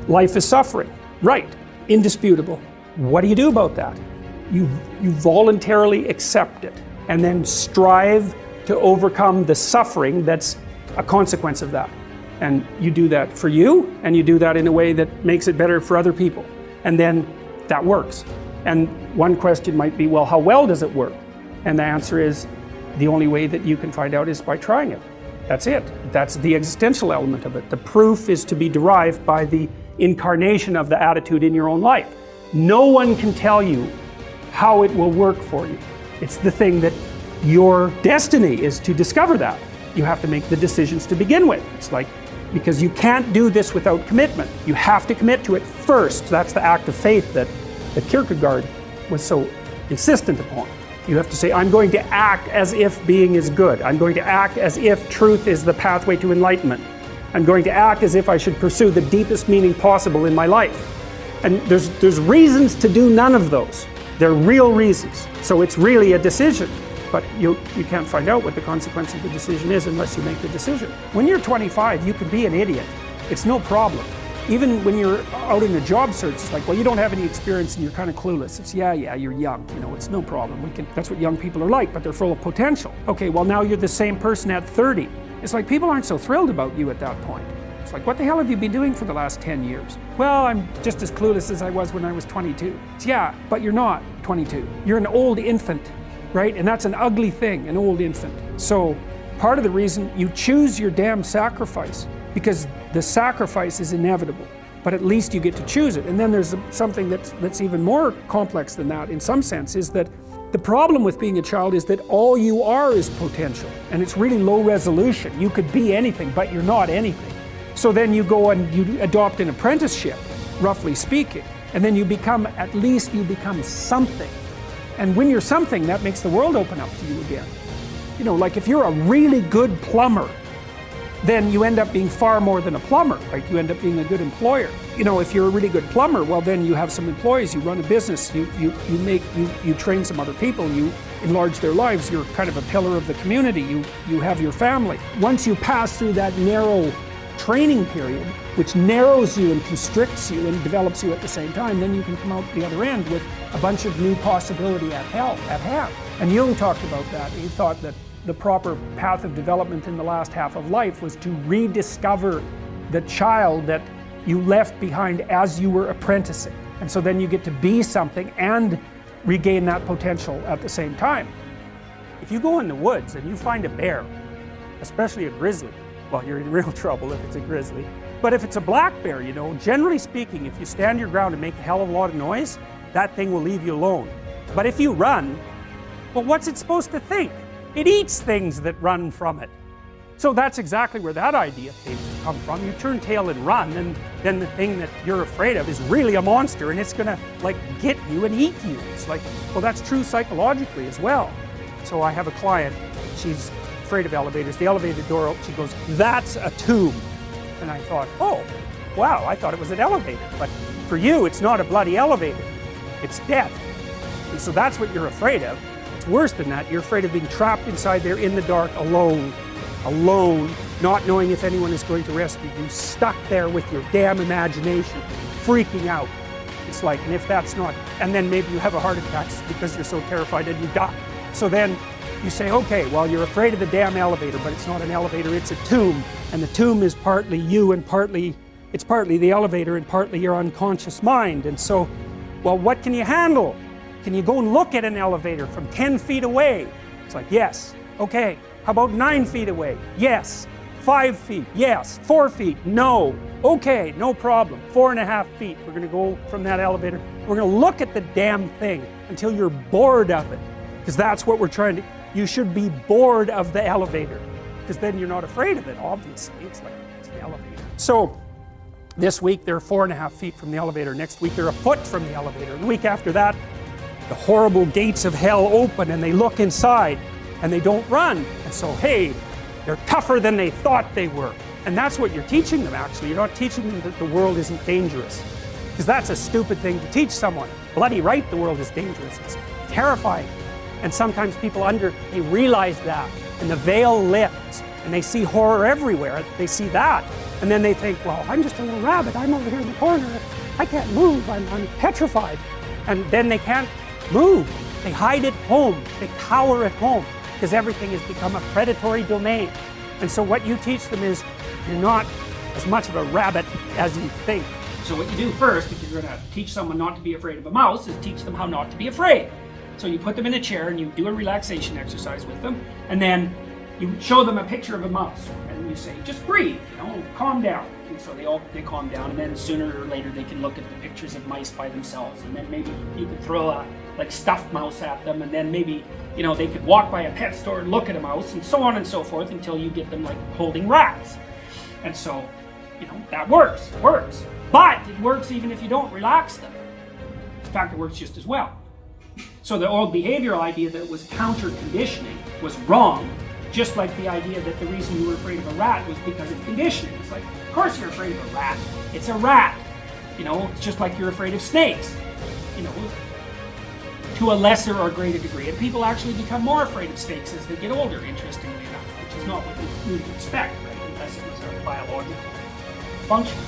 Life is suffering. Right. Indisputable. What do you do about that? You voluntarily accept it and then strive to overcome the suffering that's a consequence of that. And you do that for you, and you do that in a way that makes it better for other people. And then that works. And one question might be, well, how well does it work? And the answer is, the only way that you can find out is by trying it. That's it. That's the existential element of it. The proof is to be derived by the incarnation of the attitude in your own life. No one can tell you how it will work for you. It's the thing that your destiny is to discover that. You have to make the decisions to begin with. It's like, because you can't do this without commitment. You have to commit to it first. That's the act of faith that Kierkegaard was so insistent upon. You have to say, I'm going to act as if being is good. I'm going to act as if truth is the pathway to enlightenment. I'm going to act as if I should pursue the deepest meaning possible in my life. And there's reasons to do none of those. They're real reasons. So it's really a decision. But you can't find out what the consequence of the decision is unless you make the decision. When you're 25, you can be an idiot. It's no problem. Even when you're out in a job search, it's like, well, you don't have any experience and you're kind of clueless. It's, yeah, you're young, it's no problem. That's what young people are like, but they're full of potential. Okay, well, now you're the same person at 30. It's like people aren't so thrilled about you at that point. It's like, what the hell have you been doing for the last 10 years? Well, I'm just as clueless as I was when I was 22. It's, yeah, but you're not 22. You're an old infant, right? And that's an ugly thing, an old infant. So part of the reason you choose your damn sacrifice, because the sacrifice is inevitable, but at least you get to choose it. And then there's something that's even more complex than that in some sense, is that the problem with being a child is that all you are is potential, and it's really low resolution. You could be anything, but you're not anything. So then you go and you adopt an apprenticeship, roughly speaking, and then at least you become something. And when you're something, that makes the world open up to you again. Like if you're a really good plumber, then you end up being far more than a plumber, right? You end up being a good employer. If you're a really good plumber, well, then you have some employees, you run a business, you train some other people, you enlarge their lives, you're kind of a pillar of the community, you have your family. Once you pass through that narrow training period, which narrows you and constricts you and develops you at the same time, then you can come out the other end with a bunch of new possibility at hand. And Jung talked about that. He thought that the proper path of development in the last half of life was to rediscover the child that you left behind as you were apprenticing. And so then you get to be something and regain that potential at the same time. If you go in the woods and you find a bear, especially a grizzly, well, you're in real trouble if it's a grizzly. But if it's a black bear, generally speaking, if you stand your ground and make a hell of a lot of noise, that thing will leave you alone. But if you run, well, what's it supposed to think? It eats things that run from it. So that's exactly where that idea came come from. You turn tail and run, and then the thing that you're afraid of is really a monster, and it's gonna get you and eat you. It's like, well, that's true psychologically as well. So I have a client, she's afraid of elevators. The elevator door opens, she goes, that's a tomb. And I thought, oh, wow, I thought it was an elevator. But for you, it's not a bloody elevator. It's death. And so that's what you're afraid of. It's worse than that. You're afraid of being trapped inside there in the dark, alone, not knowing if anyone is going to rescue you, stuck there with your damn imagination, freaking out. It's like, and if that's not, and then maybe you have a heart attack because you're so terrified and you die. So then you say, okay, well, you're afraid of the damn elevator, but it's not an elevator, it's a tomb. And the tomb is partly you and it's partly the elevator and partly your unconscious mind. And so, well, what can you handle? Can you go and look at an elevator from 10 feet away? It's like, yes. Okay, how about 9 feet away? Yes. 5 feet? Yes. 4 feet? No. Okay, no problem. 4.5 feet. We're gonna go from that elevator. We're gonna look at the damn thing until you're bored of it. Because that's what we're trying to, you should be bored of the elevator. Because then you're not afraid of it, obviously. It's like, it's the elevator. So, this week they're 4.5 feet from the elevator. Next week they're a foot from the elevator. The week after that, the horrible gates of hell open and they look inside and they don't run. And so, hey, they're tougher than they thought they were. And that's what you're teaching them, actually. You're not teaching them that the world isn't dangerous. Because that's a stupid thing to teach someone. Bloody right, the world is dangerous. It's terrifying. And sometimes people they realize that, and the veil lifts, and they see horror everywhere. They see that, And then they think, well, I'm just a little rabbit, I'm over here in the corner, I can't move, I'm petrified. And then they can't move. They hide at home, they cower at home, because everything has become a predatory domain. And so what you teach them is, you're not as much of a rabbit as you think. So what you do first, if you're going to teach someone not to be afraid of a mouse, is teach them how not to be afraid. So you put them in a chair and you do a relaxation exercise with them, and then you show them a picture of a mouse, and you say, just breathe, calm down. And so they calm down, and then sooner or later they can look at the pictures of mice by themselves, and then maybe you could throw a stuffed mouse at them, and then maybe they could walk by a pet store and look at a mouse, and so on and so forth, until you get them holding rats. And so that works. But it works even if you don't relax them. In fact, it works just as well. So the old behavioral idea that it was counter-conditioning was wrong, just like the idea that the reason you were afraid of a rat was because of conditioning. It's like, of course you're afraid of a rat. It's a rat. It's just like you're afraid of snakes. To a lesser or greater degree. And people actually become more afraid of snakes as they get older, interestingly enough, which is not what you would expect, right? Unless it was a biological function.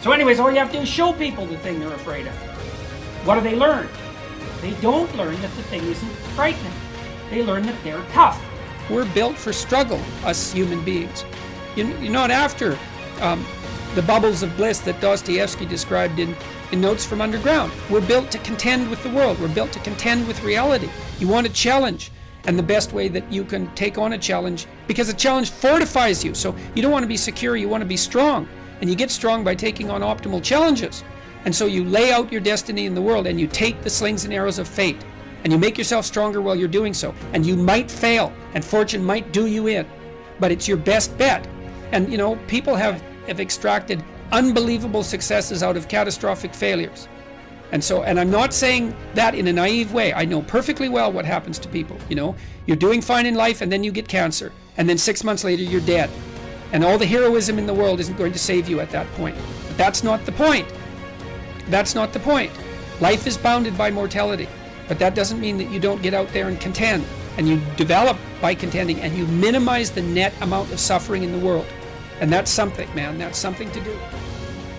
So anyways, all you have to do is show people the thing they're afraid of. What do they learn? They don't learn that the thing isn't frightening. They learn that they're tough. We're built for struggle, us human beings. You're not after the bubbles of bliss that Dostoevsky described in Notes from Underground. We're built to contend with the world. We're built to contend with reality. You want a challenge. And the best way that you can take on a challenge, because a challenge fortifies you. So you don't want to be secure, you want to be strong. And you get strong by taking on optimal challenges. And so you lay out your destiny in the world, and you take the slings and arrows of fate. And you make yourself stronger while you're doing so. And you might fail, and fortune might do you in. But it's your best bet. And people have extracted unbelievable successes out of catastrophic failures. And I'm not saying that in a naive way. I know perfectly well what happens to people. You're doing fine in life, and then you get cancer, and then 6 months later you're dead. And all the heroism in the world isn't going to save you at that point. But that's not the point. That's not the point. Life is bounded by mortality, but that doesn't mean that you don't get out there and contend, and you develop by contending, and you minimize the net amount of suffering in the world. And that's something, man. That's something to do.